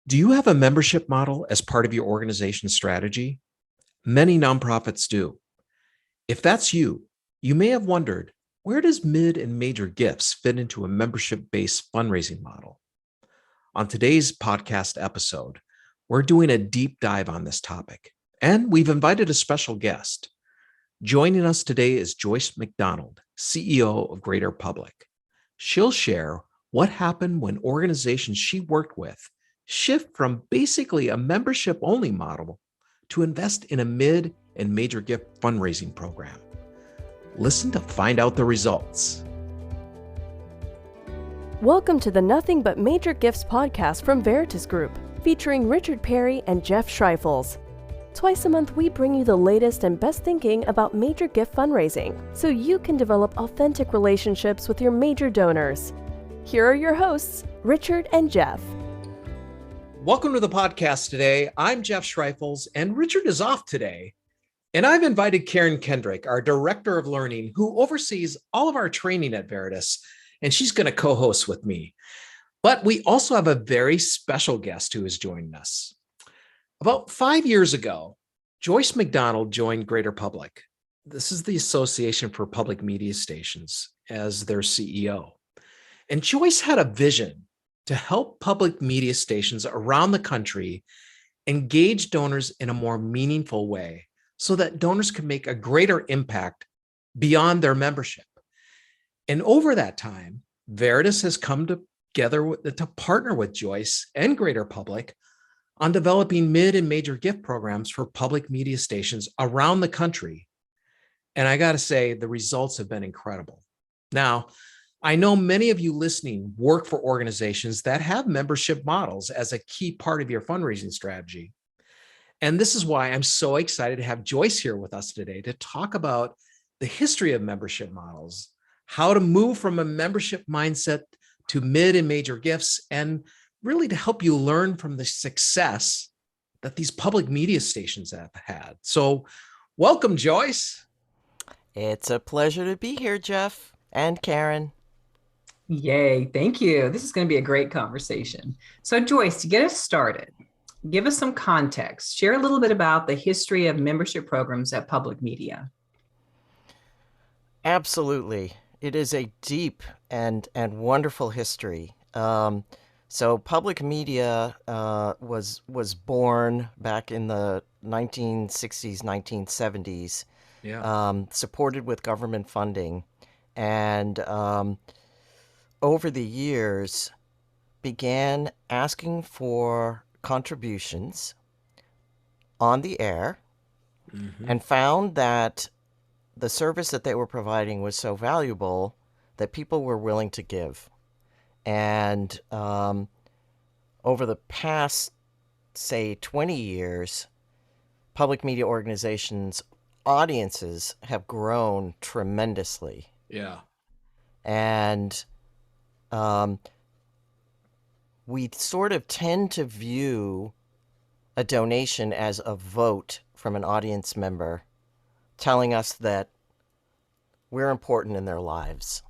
Do you have a membership model as part of your organization's strategy? Many nonprofits do. If that's you, you may have wondered, where does mid and major gifts fit into a membership-based fundraising model? On today's podcast episode, we're doing a deep dive on this topic, and we've invited a special guest. Joining us today is Joyce McDonald, CEO of Greater Public. She'll share what happened when organizations she worked with shift from basically a membership-only model to invest in a mid and major gift fundraising program. Listen to find out the results. Welcome to the Nothing But Major Gifts podcast from Veritas Group, featuring Richard Perry and Jeff Schreifels. Twice a month, we bring you the latest and best thinking about major gift fundraising, so you can develop authentic relationships with your major donors. Here are your hosts, Richard and Jeff. Welcome to the podcast today. I'm Jeff Schreifels, and Richard is off today. And I've invited Karen Kendrick, our Director of Learning, who oversees all of our training at Veritas, and she's going to co-host with me. But we also have a very special guest who is joining us. About 5 years ago, Joyce McDonald joined Greater Public. This is the Association for Public Media Stations, as their CEO. And Joyce had a vision to help public media stations around the country engage donors in a more meaningful way so that donors can make a greater impact beyond their membership. And over that time, Veritas has come together to partner with Joyce and Greater Public on developing mid and major gift programs for public media stations around the country. And I got to say, the results have been incredible. Now, I know many of you listening work for organizations that have membership models as a key part of your fundraising strategy. And this is why I'm so excited to have Joyce here with us today to talk about the history of membership models, how to move from a membership mindset to mid and major gifts, and really to help you learn from the success that these public media stations have had. So welcome, Joyce. It's a pleasure to be here, Jeff and Karen. Yay, thank you. This is going to be a great conversation. So Joyce, to get us started, give us some context. Share a little bit about the history of membership programs at public media. Absolutely. It is a deep and wonderful history. So public media was born back in the 1960s, 1970s, supported with government funding, and over the years began asking for contributions on the air, and found that the service that they were providing was so valuable that people were willing to give. And over the past, say, 20 years, public media organizations' audiences have grown tremendously. Yeah. And we sort of tend to view a donation as a vote from an audience member telling us that we're important in their lives.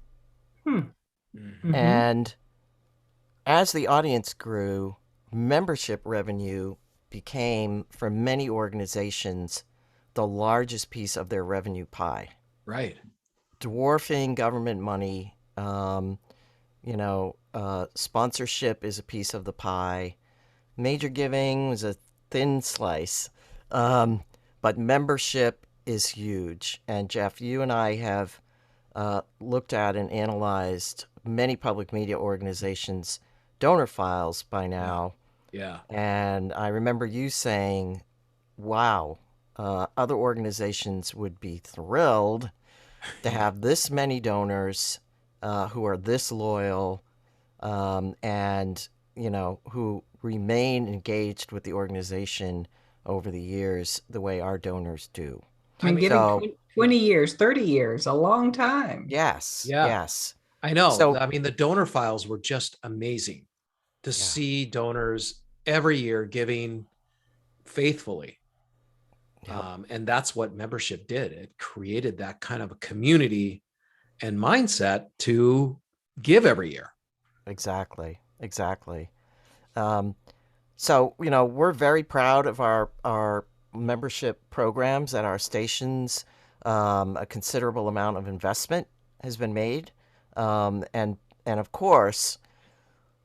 And as the audience grew, membership revenue became, for many organizations, the largest piece of their revenue pie. Right. Dwarfing government money. Sponsorship is a piece of the pie. Major giving was a thin slice. But membership is huge. And Jeff, you and I have looked at and analyzed many public media organizations' donor files by now. Yeah. And I remember you saying, wow, other organizations would be thrilled to have this many donors who are this loyal, and, who remain engaged with the organization over the years the way our donors do. I mean, giving 20 years, 30 years, a long time. Yes. Yeah. Yes. I know. So, I mean, the donor files were just amazing to see donors every year giving faithfully. Yep. And that's what membership did. It created that kind of a community and mindset to give every year. Exactly. So, we're very proud of our membership programs at our stations. A considerable amount of investment has been made. And of course,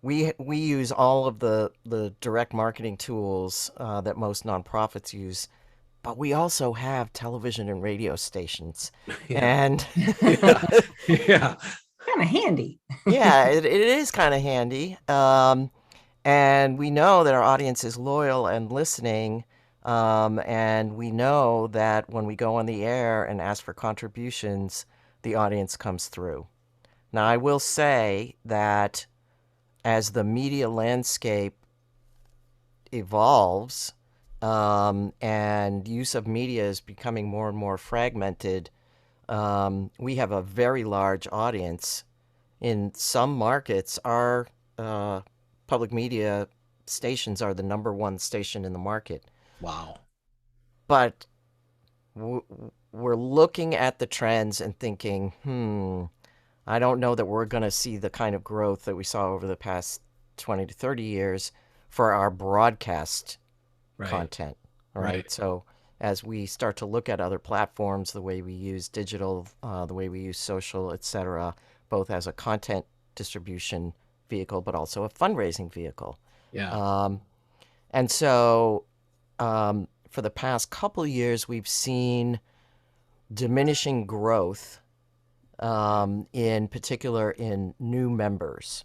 we use all of the direct marketing tools that most nonprofits use, but we also have television and radio stations. Yeah. And Yeah. Yeah. Kind of handy. yeah, it is kind of handy. And we know that our audience is loyal and listening. And we know that when we go on the air and ask for contributions, the audience comes through. Now, I will say that as the media landscape evolves, and use of media is becoming more and more fragmented, we have a very large audience. In some markets, our public media stations are the number one station in the market. Wow. But we're looking at the trends and thinking, I don't know that we're going to see the kind of growth that we saw over the past 20 to 30 years for our broadcast content. Right? So as we start to look at other platforms, the way we use digital, the way we use social, etc., both as a content distribution vehicle, but also a fundraising vehicle. Yeah. And so for the past couple of years, we've seen diminishing growth, in particular in new members.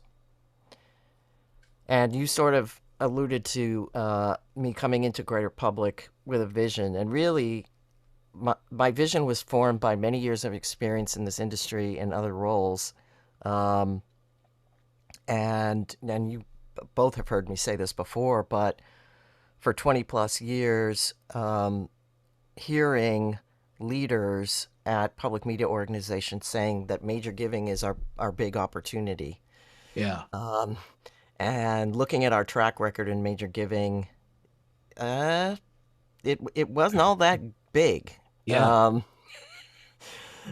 And you sort of alluded to me coming into Greater Public with a vision. And really, my vision was formed by many years of experience in this industry and other roles. And you both have heard me say this before, but for 20 plus years, hearing leaders at public media organizations saying that major giving is our big opportunity. Yeah. And looking at our track record in major giving, it wasn't all that big. Yeah.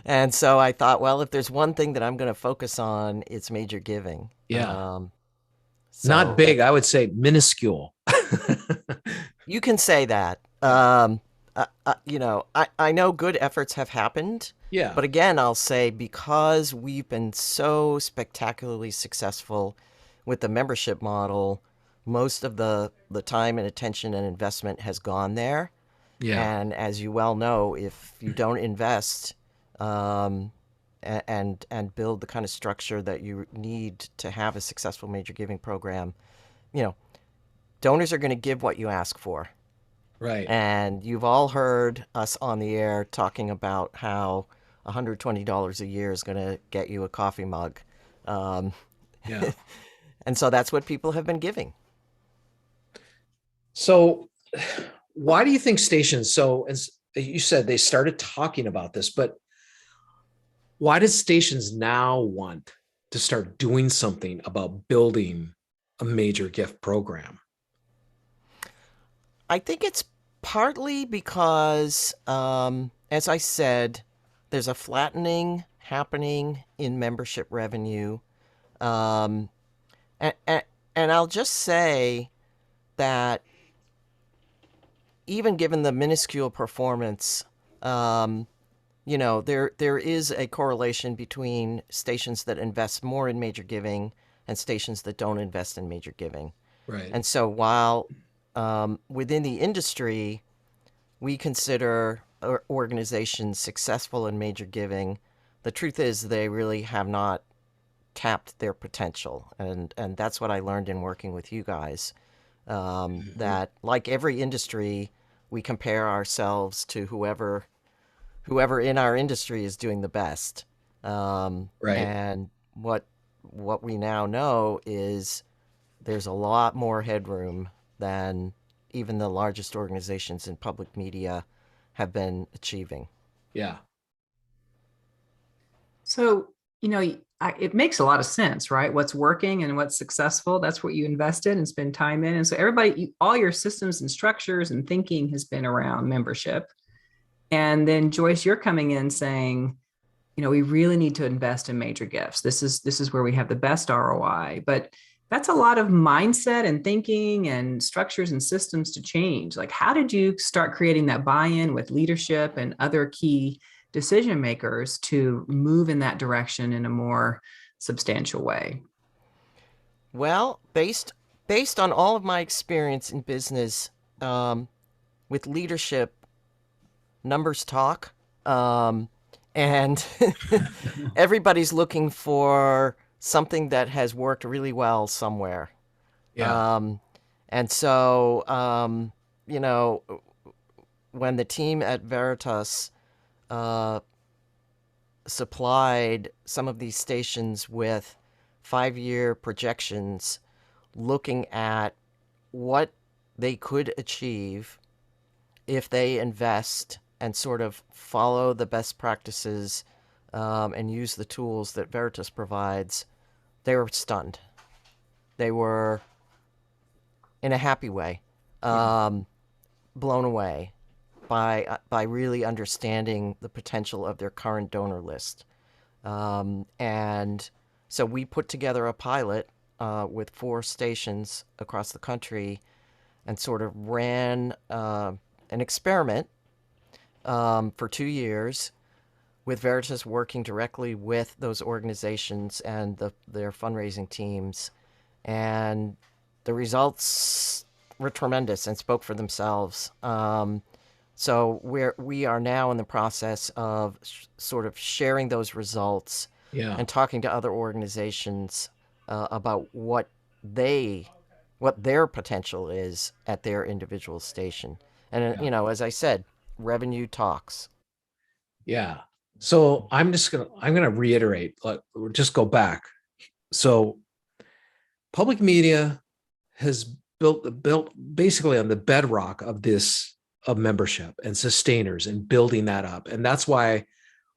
And so I thought, well, if there's one thing that I'm going to focus on, it's major giving. Yeah. Not big. I would say minuscule. You can say that. I know good efforts have happened. Yeah. But again, I'll say because we've been so spectacularly successful with the membership model, most of the time and attention and investment has gone there. Yeah. And as you well know, if you don't invest and build the kind of structure that you need to have a successful major giving program, donors are going to give what you ask for. Right. And you've all heard us on the air talking about how $120 a year is going to get you a coffee mug. Yeah. And so that's what people have been giving. So why do you think stations, so as you said, they started talking about this, but why does stations now want to start doing something about building a major gift program? I think it's partly because, as I said, there's a flattening happening in membership revenue. And I'll just say that even given the minuscule performance, there is a correlation between stations that invest more in major giving and stations that don't invest in major giving. Right. And so while within the industry, we consider organizations successful in major giving, the truth is they really have not tapped their potential. And that's what I learned in working with you guys, that like every industry, we compare ourselves to whoever in our industry is doing the best. Right. And what we now know is there's a lot more headroom than even the largest organizations in public media have been achieving. Yeah. So, it makes a lot of sense, right? What's working and what's successful, that's what you invest in and spend time in. And so all your systems and structures and thinking has been around membership. And then Joyce, you're coming in saying, we really need to invest in major gifts. This is where we have the best ROI. But That's a lot of mindset and thinking and structures and systems to change. Like, how did you start creating that buy-in with leadership and other key decision makers to move in that direction in a more substantial way? Well, based on all of my experience in business, um, with leadership, numbers talk, and everybody's looking for something that has worked really well somewhere. Yeah. Um, and so, you know, when the team at Veritas uh, supplied some of these stations with 5-year projections looking at what they could achieve if they invest and sort of follow the best practices and use the tools that Veritas provides, they were stunned. They were, in a happy way, Yeah. blown away by really understanding the potential of their current donor list. And so we put together a pilot with 4 stations across the country and sort of ran an experiment for 2 years with Veritas working directly with those organizations and their fundraising teams. And the results were tremendous and spoke for themselves. So we are now in the process of sort of sharing those results Yeah. and talking to other organizations about what their potential is at their individual station. And Yeah. you know, as I said, revenue talks. Yeah. So I'm gonna reiterate, like, just go back. So public media has built basically on the bedrock of this of membership and sustainers and building that up. And that's why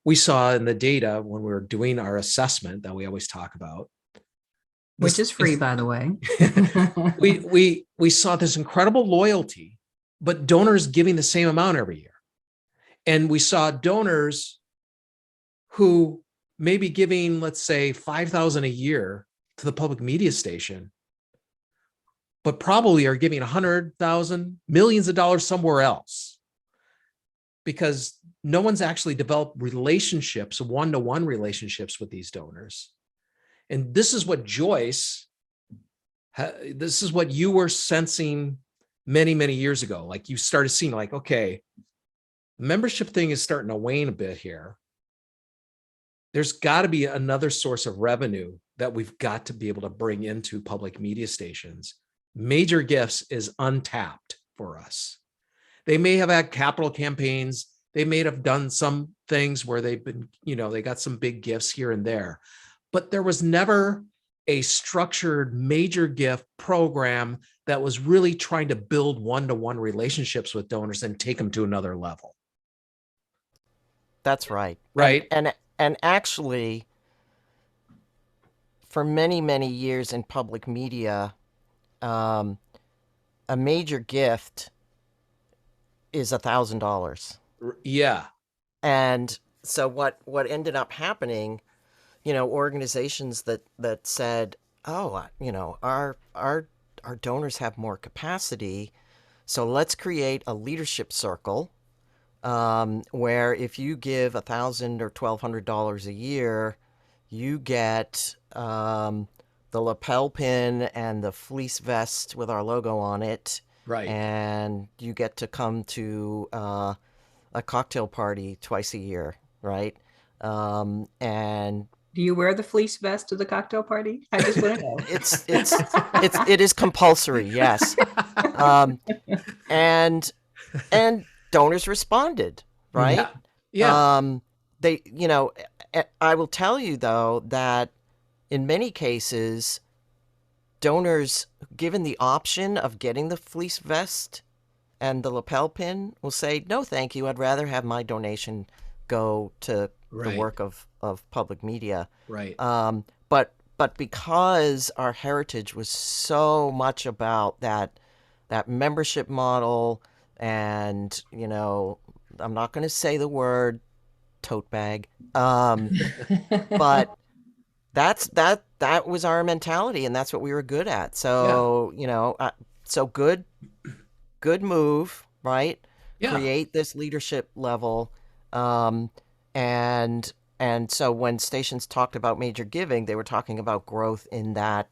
we saw in the data when we were doing our assessment that we always talk about Which this is free, by the way. we saw this incredible loyalty, but donors giving the same amount every year. And we saw donors who may be giving, let's say, 5,000 a year to the public media station, but probably are giving 100,000, millions of dollars somewhere else, because no one's actually developed relationships, one-to-one relationships with these donors. And this is what Joyce, this is what you were sensing many, many years ago. Like, you started seeing, like, okay, the membership thing is starting to wane a bit here. There's got to be another source of revenue that we've got to be able to bring into public media stations. Major Gifts is untapped for us. They may have had capital campaigns. They may have done some things where they've been, they got some big gifts here and there, but there was never a structured major gift program that was really trying to build one-to-one relationships with donors and take them to another level. That's right. Right. And actually, for many, many years in public media, a major gift is $1,000. Yeah. And so what ended up happening, organizations that said, oh, our donors have more capacity, so let's create a leadership circle where if you give $1,000 or $1,200 a year, you get the lapel pin and the fleece vest with our logo on it. Right. And you get to come to a cocktail party twice a year, right? And Do you wear the fleece vest to the cocktail party? I just want to know. it is compulsory, yes. And donors responded, right? Yeah. They, I will tell you though that in many cases, donors, given the option of getting the fleece vest and the lapel pin, will say, no, thank you. I'd rather have my donation go to the work of public media. Right. But because our heritage was so much about that membership model, and I'm not going to say the word tote bag, but that's that was our mentality, and that's what we were good at. Yeah. So, so good move, right? Yeah. Create this leadership level, um, and and so when stations talked about major giving, they were talking about growth in that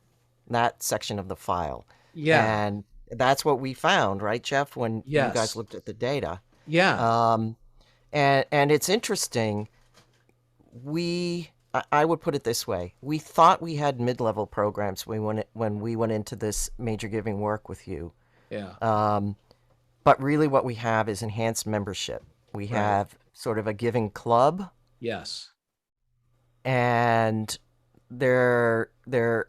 section of the file, Yeah. and that's what we found, right, Jeff? When you guys Yes. looked at the data, Yeah. um, and it's interesting. I would put it this way: we thought we had mid-level programs when we went into this major giving work with you. Yeah. Um, but really, what we have is enhanced membership. We Right. have sort of a giving club, Yes. and there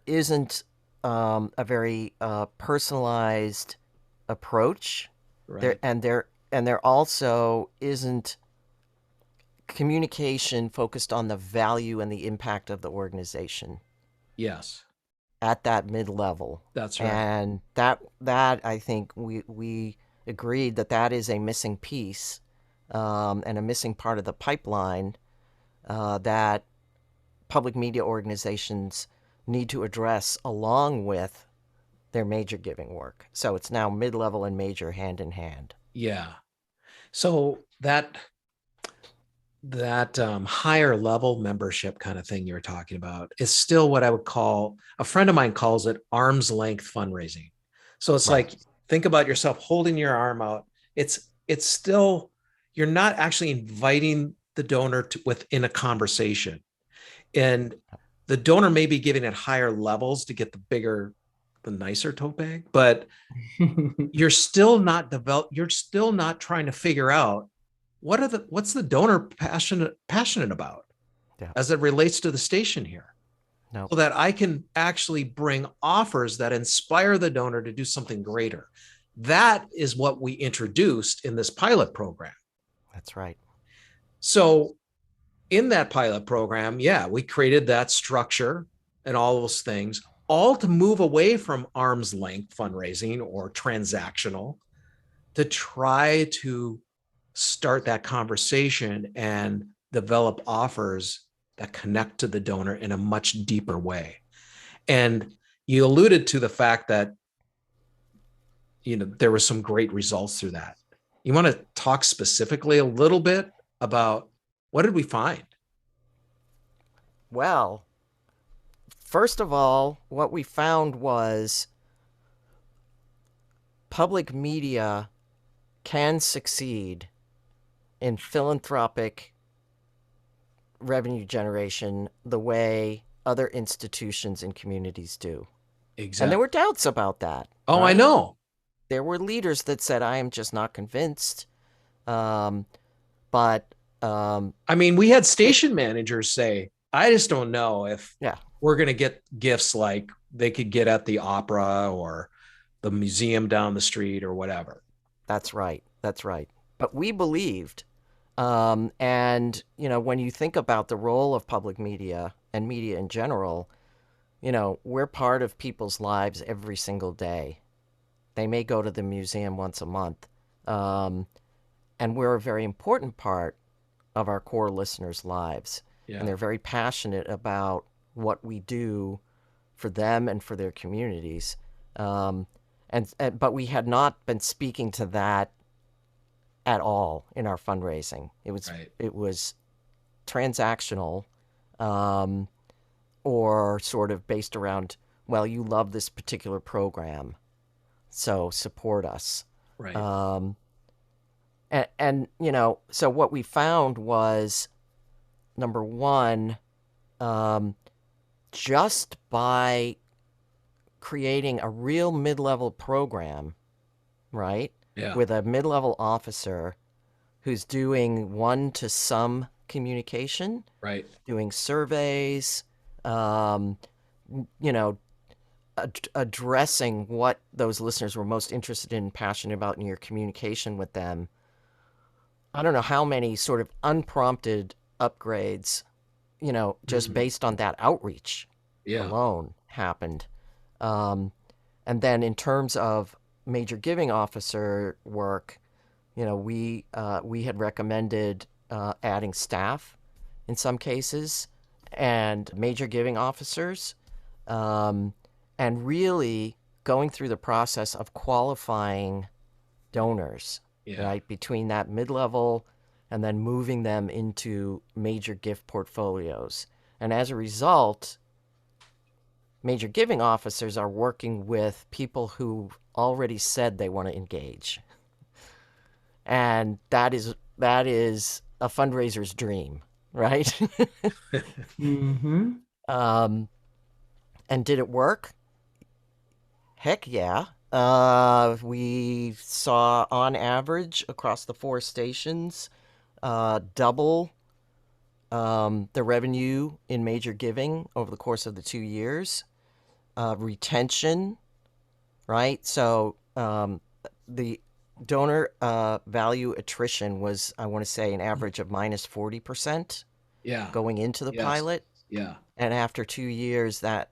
isn't a very personalized approach. There Right. and there and there also isn't communication focused on the value and the impact of the organization Yes. at that mid level. That's right. And that I think we agreed that that is a missing piece, and a missing part of the pipeline, that public media organizations need to address along with their major giving work. So it's now mid level and major hand in hand. Yeah. So that higher level membership kind of thing you were talking about is still what I would call, a friend of mine calls it arm's length fundraising. So it's Right. like, think about yourself holding your arm out. It's still, you're not actually inviting the donor to within a conversation. And the donor may be giving at higher levels to get the nicer tote bag, but you're still not trying to figure out what's the donor passionate about Yeah. as it relates to the station here, No, so that I can actually bring offers that inspire the donor to do something greater. That is what we introduced in this pilot program. that's right. So in that pilot program, yeah, we created that structure and all those things, all to move away from arm's length fundraising or transactional, to try to start that conversation and develop offers that connect to the donor in a much deeper way. And you alluded to the fact that, there was some great results through that. You want to talk specifically a little bit about what did we find? Well, first of all, what we found was public media can succeed in philanthropic revenue generation the way other institutions and communities do. And there Exactly. were doubts about that, Oh, I right? know. There were leaders that said, I am just not convinced. Um, but I mean, we had it, station managers say, I just don't know if yeah, we're going to get gifts like they could get at the opera or the museum down the street or whatever. that's right. That's right. But we believed. And, when you think about the role of public media and media in general, we're part of people's lives every single day. They may go to the museum once a month. Um, and we're a very important part of our core listeners' lives. And Yeah. they're very passionate about what we do for them and for their communities. Um, but we had not been speaking to that at all in our fundraising. Right. It was transactional, um, or sort of based around, well, you love this particular program, so support us. Right. Um, so what we found was, number one, um, just by creating a real mid-level program, right, Yeah. with a mid-level officer who's doing one-to-some communication, Right. doing surveys, um, you know, addressing what those listeners were most interested in, passionate about in your communication with them. I don't know how many sort of unprompted upgrades, just based on that outreach Yeah. alone happened. Um, and then in terms of major giving officer work, we had recommended adding staff in some cases and major giving officers um, and really going through the process of qualifying donors, Yeah. right, between that mid-level and then moving them into major gift portfolios. And as a result, major giving officers are working with people who already said they want to engage. And that is a fundraiser's dream, right? Mm-hmm. um, and did it work? Heck yeah. We saw on average across the 4 stations double the revenue in major giving over the course of the 2 years. Retention, right? So the donor value attrition was, I want to say, an average of minus 40% Yeah. going into the Yes. pilot. Yeah. And after 2 years, that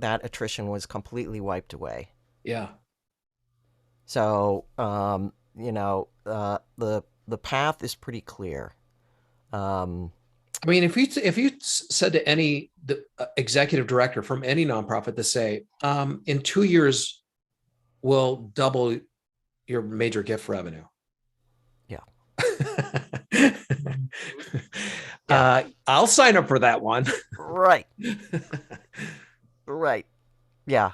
attrition was completely wiped away. Yeah. So, the path is pretty clear. I mean, if you said to any executive director from any nonprofit to say, in 2 years we'll double your major gift revenue. Yeah. I'll sign up for that one. Right. Right. Yeah.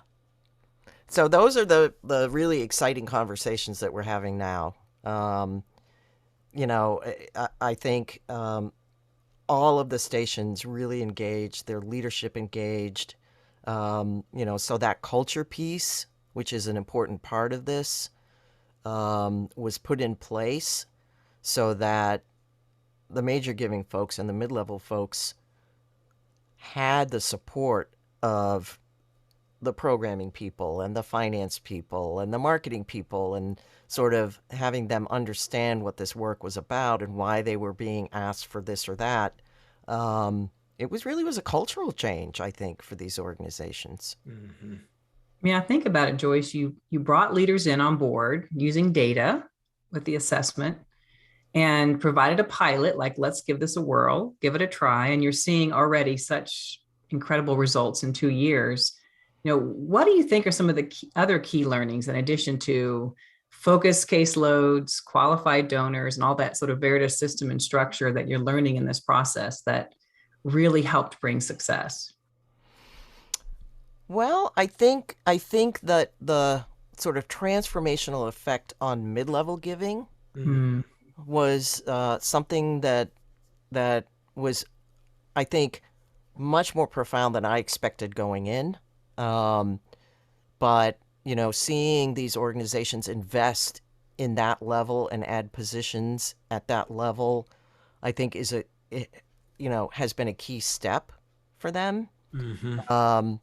So those are the really exciting conversations that we're having now. Um, I think all of the stations really engaged, their leadership engaged. So that culture piece, which is an important part of this, was put in place so that the major giving folks and the mid-level folks had the support of the programming people and the finance people and the marketing people, and sort of having them understand what this work was about and why they were being asked for this or that. It was a cultural change, I think, for these organizations. Mm-hmm. I mean, I think about it, Joyce. You brought leaders in on board using data with the assessment and provided a pilot, like, let's give this a whirl, give it a try. And you're seeing already such incredible results in 2 years. What do you think are some of the other key learnings in addition to focused caseloads, qualified donors, and all that sort of Veritas system and structure that you're learning in this process that really helped bring success? Well, I think that the sort of transformational effect on mid-level giving Mm-hmm. was something that was, I think, much more profound than I expected going in. But seeing these organizations invest in that level and add positions at that level, I think has been a key step for them. Mm-hmm.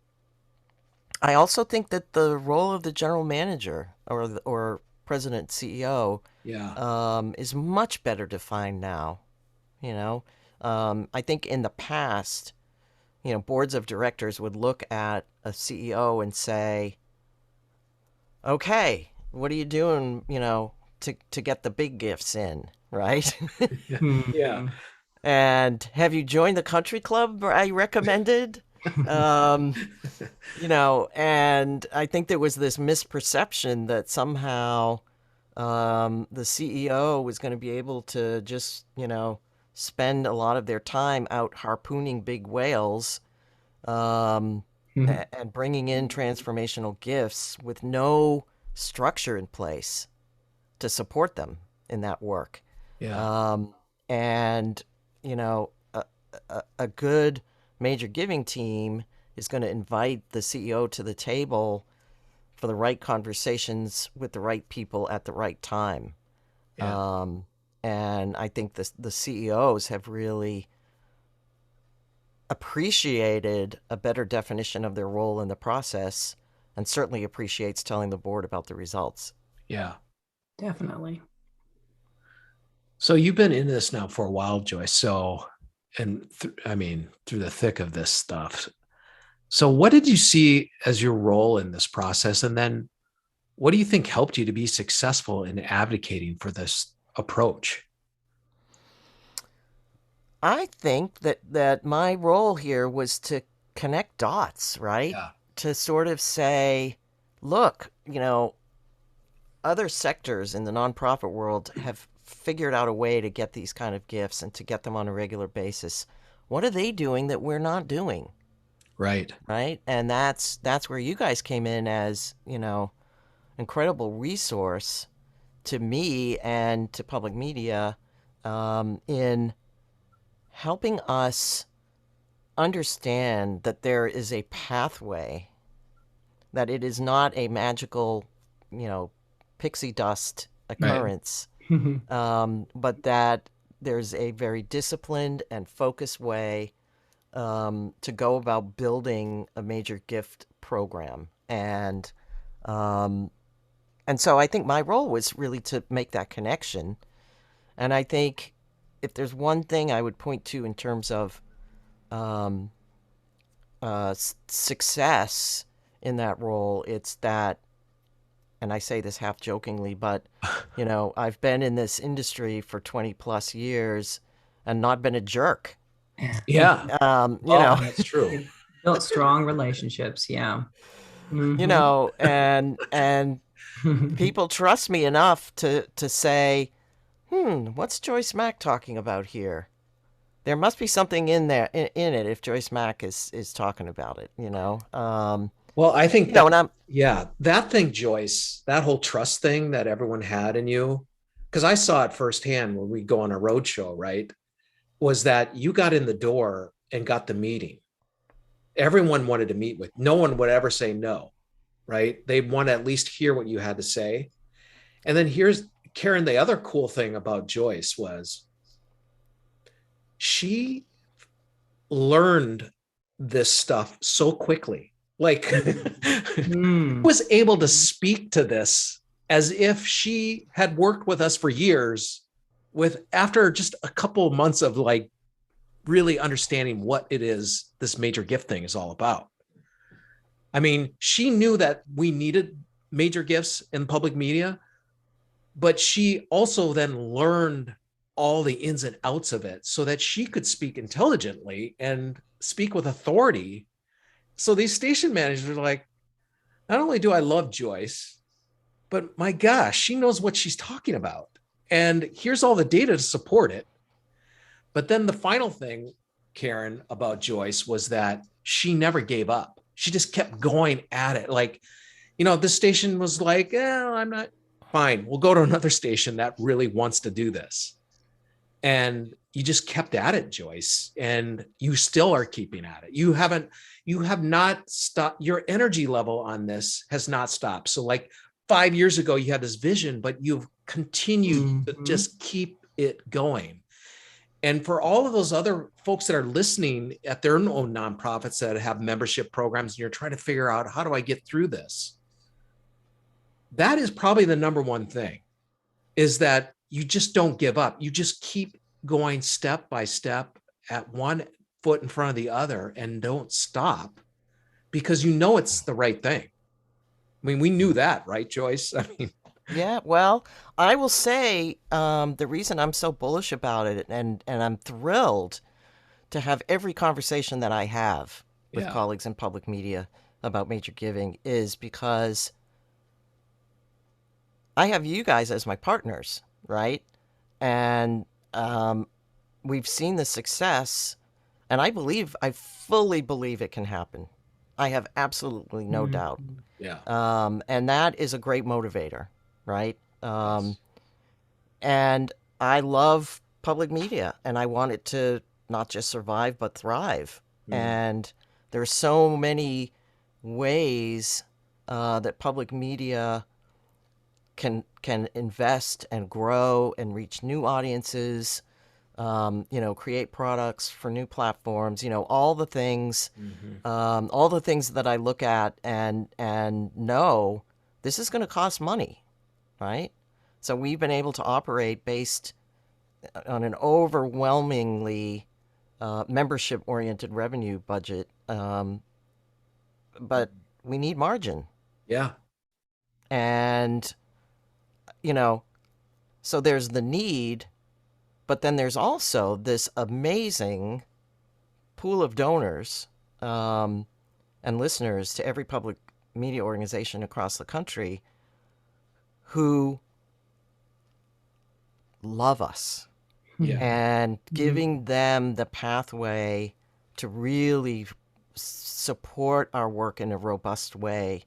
I also think that the role of the general manager or president CEO Yeah. is much better defined now. I think in the past, boards of directors would look at a CEO and say, "Okay, what are you doing? To get the big gifts in, right?" Yeah. And have you joined the country club I recommended? And I think there was this misperception that somehow the CEO was going to be able to just, spend a lot of their time out harpooning big whales and bringing in transformational gifts with no structure in place to support them in that work. Yeah. And, a good major giving team is going to invite the CEO to the table for the right conversations with the right people at the right time. Yeah. And I think the CEOs have really appreciated a better definition of their role in the process, and certainly appreciates telling the board about the results. Yeah. Definitely. So you've been in this now for a while, Joyce. So, I mean, through the thick of this stuff. So, what did you see as your role in this process? And then what do you think helped you to be successful in advocating for this approach? I think that my role here was to connect dots, right? Yeah. To sort of say, look, other sectors in the nonprofit world have figured out a way to get these kind of gifts and to get them on a regular basis. What are they doing that we're not doing? Right. Right? And that's where you guys came in as, incredible resource to me and to public media in helping us understand that there is a pathway, that it is not a magical, pixie dust Right. occurrence, but that there's a very disciplined and focused way to go about building a major gift program. And so I think my role was really to make that connection. And I think if there's one thing I would point to in terms of um, success in that role, it's that, and I say this half jokingly, but, I've been in this industry for 20 plus years and not been a jerk. Yeah. You know, That's true. You built strong relationships. Yeah. you Mhm. know, and people trust me enough to say, what's Joyce Mack talking about here? There must be something in there in it if Joyce Mack is talking about it, Well, I think that, and I'm yeah, that thing, Joyce, that whole trust thing that everyone had in you, because I saw it firsthand when we go on a road show, right? Was that you got in the door and got the meeting. Everyone wanted to meet with. No one would ever say no, right? They want to at least hear what you had to say. And then here's Karen. The other cool thing about Joyce was she learned this stuff so quickly. Like Mm. was able to speak to this as if she had worked with us for years with after just a couple of months of like really understanding what it is this major gift thing is all about. I mean, she knew that we needed major gifts in public media, but she also then learned all the ins and outs of it so that she could speak intelligently and speak with authority. So these station managers are like, not only do I love Joyce, but my gosh, she knows what she's talking about. And here's all the data to support it. But then the final thing, Karen, about Joyce was that she never gave up. She just kept going at it. Like, this station was like, I'm not fine. We'll go to another station that really wants to do this. And you just kept at it, Joyce, and you still are keeping at it. You have not stopped. Your energy level on this has not stopped. So like 5 years ago, you had this vision, but you've continued to just keep it going. And for all of those other folks that are listening at their own nonprofits that have membership programs, and you're trying to figure out, how do I get through this? That is probably the number one thing, is that you just don't give up. You just keep going step by step at one foot in front of the other and don't stop, because you know it's the right thing. I mean, we knew that, right, Joyce? I mean, Yeah, well, I will say the reason I'm so bullish about it, and I'm thrilled to have every conversation that I have with yeah, colleagues in public media about major giving, is because I have you guys as my partners, right? And we've seen the success, and I fully believe it can happen. I have absolutely no doubt. yeah, And that is a great motivator, right? yes, And I love public media, and I want it to not just survive, but thrive. Mhm. And there's so many ways that public media can invest and grow and reach new audiences, create products for new platforms, all the things, Mhm. all the things that I look at and know this is going to cost money, right? So we've been able to operate based on an overwhelmingly membership-oriented revenue budget, but we need margin, Yeah, and you know, so there's the need, but then there's also this amazing pool of donors and listeners to every public media organization across the country who love us, Yeah. and giving them the pathway to really support our work in a robust way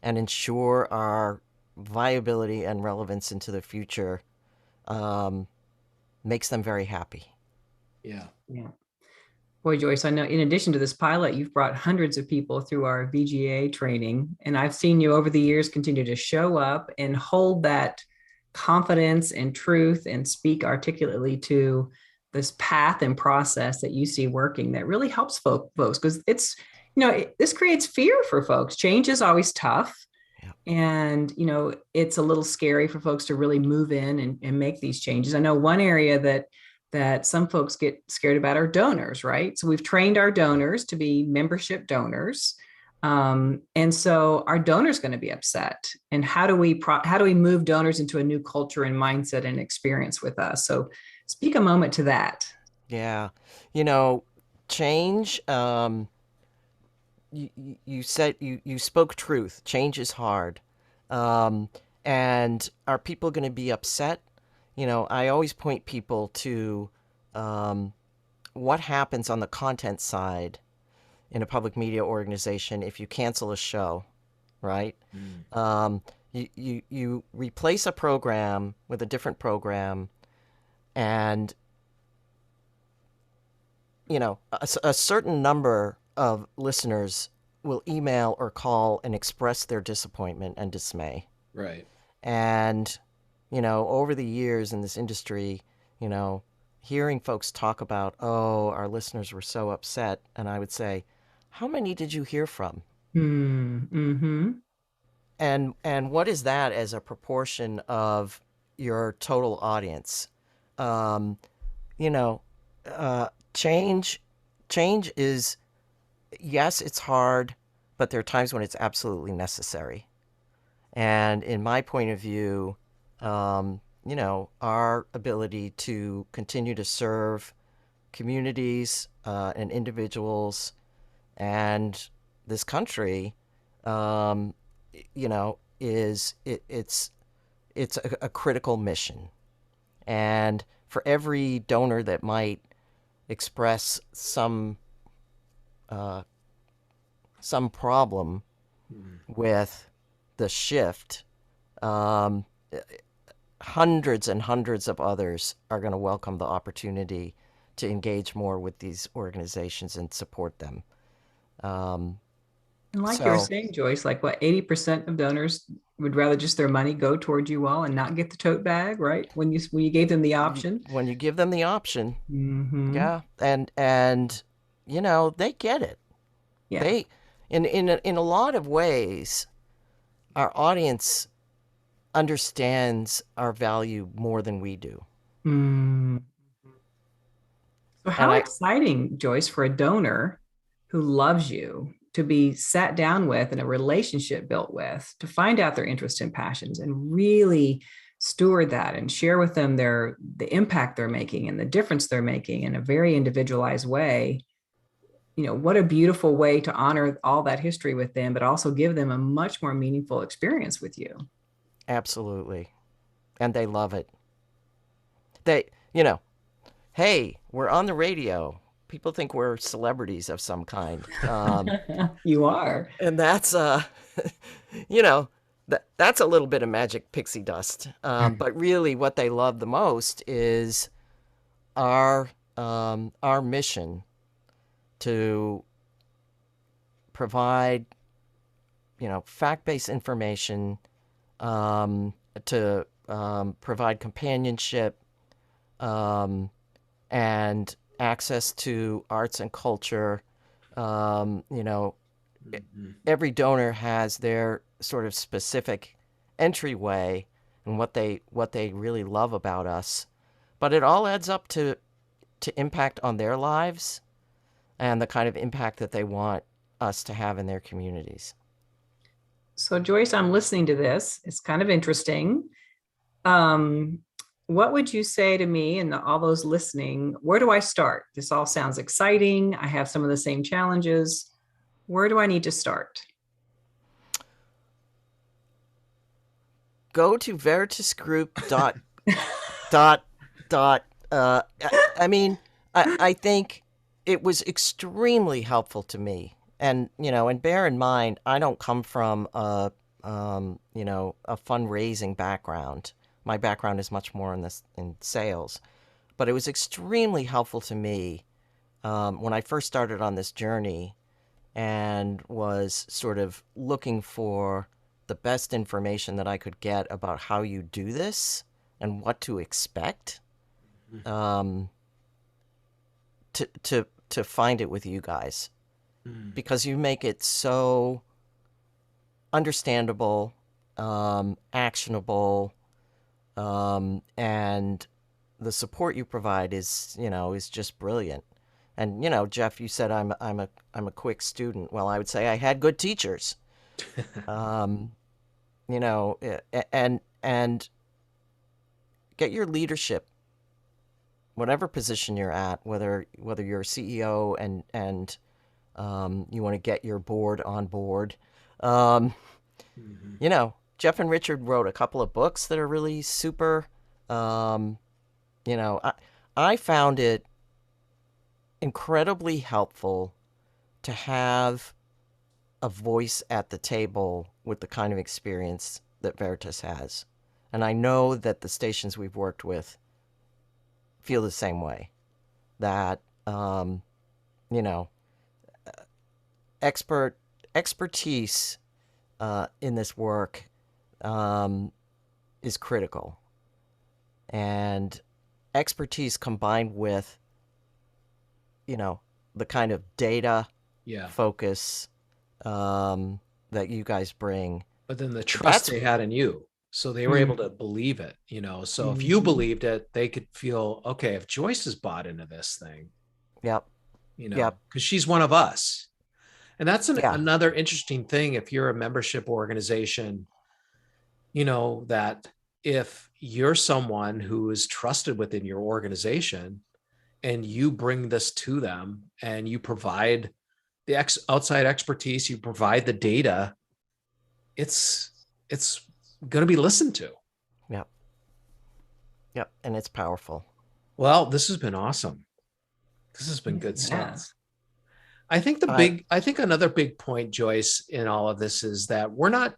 and ensure our viability and relevance into the future makes them very happy. Yeah. Yeah. Boy, Joyce, I know in addition to this pilot, you've brought hundreds of people through our VGA training. And I've seen you over the years continue to show up and hold that confidence and truth and speak articulately to this path and process that you see working that really helps folks, because it's, this creates fear for folks. Change is always tough. Yeah. And, it's a little scary for folks to really move in and make these changes. I know one area that some folks get scared about are donors, right? So we've trained our donors to be membership donors. And so our donors going to be upset. And how do we move donors into a new culture and mindset and experience with us? So speak a moment to that. Yeah. Change, you said, you spoke truth. Change is hard. And are people going to be upset? I always point people to what happens on the content side in a public media organization if you cancel a show, right? You replace a program with a different program, and a certain number of listeners will email or call and express their disappointment and dismay. Right. And over the years in this industry, hearing folks talk about, oh, our listeners were so upset, and I would say, how many did you hear from? Mm-hmm. And what is that as a proportion of your total audience? Change is, yes, it's hard, but there are times when it's absolutely necessary. And in my point of view, our ability to continue to serve communities and individuals and this country, it's a critical mission. And for every donor that might express some problem with the shift, hundreds and hundreds of others are going to welcome the opportunity to engage more with these organizations and support them. And like you're saying, Joyce, like what, 80% of donors would rather just their money go towards you all and not get the tote bag, right? When you gave them the option. When you give them the option, yeah, and they get it. Yeah. They, in a lot of ways, our audience understands our value more than we do. So how exciting, Joyce, for a donor who loves you to be sat down with and a relationship built with, to find out their interests and passions and really steward that and share with them the impact they're making and the difference they're making in a very individualized way. What a beautiful way to honor all that history with them, but also give them a much more meaningful experience with you. Absolutely. And they love it. They, hey, we're on the radio. People think we're celebrities of some kind. You are. And that's, that's a little bit of magic pixie dust. But really what they love the most is our mission to provide, fact-based information, to provide companionship, and access to arts and culture. Every donor has their sort of specific entryway and what they really love about us, but it all adds up to impact on their lives and the kind of impact that they want us to have in their communities. So Joyce, I'm listening to this. It's kind of interesting. What would you say to me and all those listening? Where do I start? This all sounds exciting. I have some of the same challenges. Where do I need to start? Go to veritasgroup dot I mean, I think it was extremely helpful to me. And, and bear in mind, I don't come from a fundraising background. My background is much more in sales. But it was extremely helpful to me when I first started on this journey and was sort of looking for the best information that I could get about how you do this and what to expect. To find it with you guys, because you make it so understandable, actionable, and the support you provide is just brilliant. And Jeff, you said I'm a quick student. Well, I would say I had good teachers. And get your leadership, whatever position you're at, whether you're a CEO and you want to get your board on board. Jeff and Richard wrote a couple of books that are really super. I found it incredibly helpful to have a voice at the table with the kind of experience that Veritas has. And I know that the stations we've worked with feel the same way. That, expertise in this work is critical. And expertise combined with, the kind of data focus that you guys bring. But then the trust they had in you. So they were able to believe it, So if you believed it, they could feel, okay, if Joyce has bought into this thing, because she's one of us. And that's another interesting thing. If you're a membership organization, that if you're someone who is trusted within your organization and you bring this to them and you provide the outside expertise, you provide the data, it's going to be listened to. Yep. And it's powerful. Well, this has been awesome. This has been good stuff. I think another big point, Joyce, in all of this is that we're not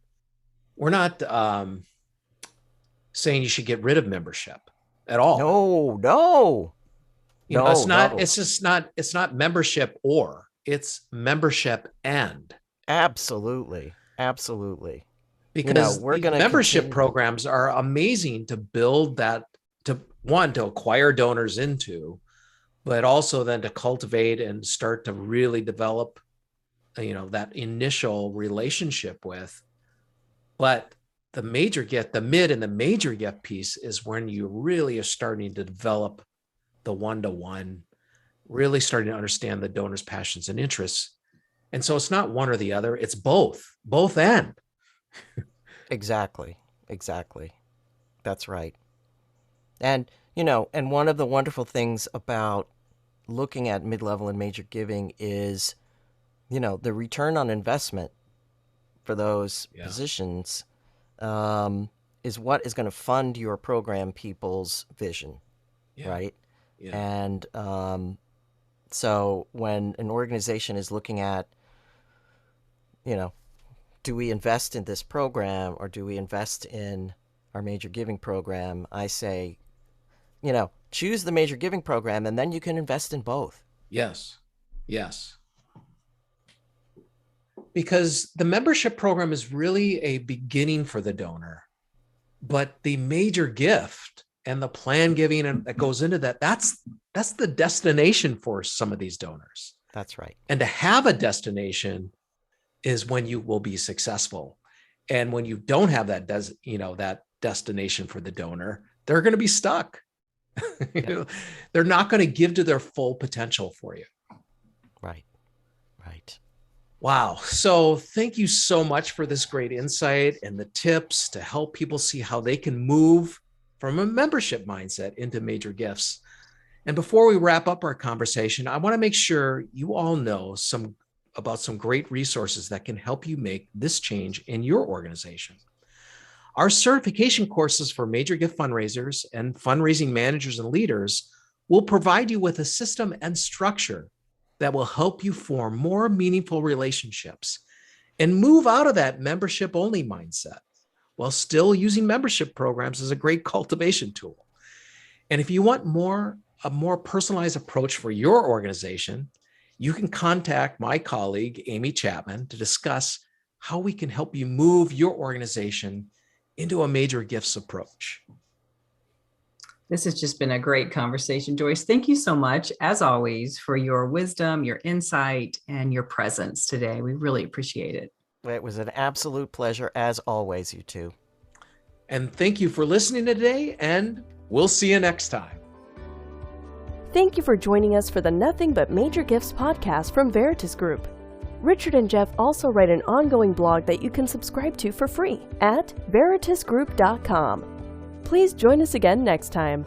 saying you should get rid of membership at all. No. It's not membership it's membership and. Absolutely. Because membership programs are amazing to build that, to acquire donors into, but also then to cultivate and start to really develop, that initial relationship with. But the major gift, the mid and the major gift piece is when you really are starting to develop the one-to-one, really starting to understand the donor's passions and interests. And so it's not one or the other, it's both and. Exactly. That's right. And, and one of the wonderful things about looking at mid-level and major giving is, the return on investment for those positions is what is going to fund your program people's vision, right? Yeah. And so when an organization is looking at, do we invest in this program or do we invest in our major giving program? I say, choose the major giving program and then you can invest in both. Yes. Because the membership program is really a beginning for the donor, but the major gift and the plan giving and that goes into that's the destination for some of these donors. That's right. And to have a destination is when you will be successful. And when you don't have that destination for the donor, they're going to be stuck. They're not going to give to their full potential for you. Right. Wow. So thank you so much for this great insight and the tips to help people see how they can move from a membership mindset into major gifts. And before we wrap up our conversation, I want to make sure you all know some about some great resources that can help you make this change in your organization. Our certification courses for major gift fundraisers and fundraising managers and leaders will provide you with a system and structure that will help you form more meaningful relationships and move out of that membership-only mindset while still using membership programs as a great cultivation tool. And if you want a more personalized approach for your organization, you can contact my colleague, Amy Chapman, to discuss how we can help you move your organization into a major gifts approach. This has just been a great conversation, Joyce. Thank you so much, as always, for your wisdom, your insight, and your presence today. We really appreciate it. It was an absolute pleasure, as always, you two. And thank you for listening today, and we'll see you next time. Thank you for joining us for the Nothing But Major Gifts podcast from Veritas Group. Richard and Jeff also write an ongoing blog that you can subscribe to for free at veritasgroup.com. Please join us again next time.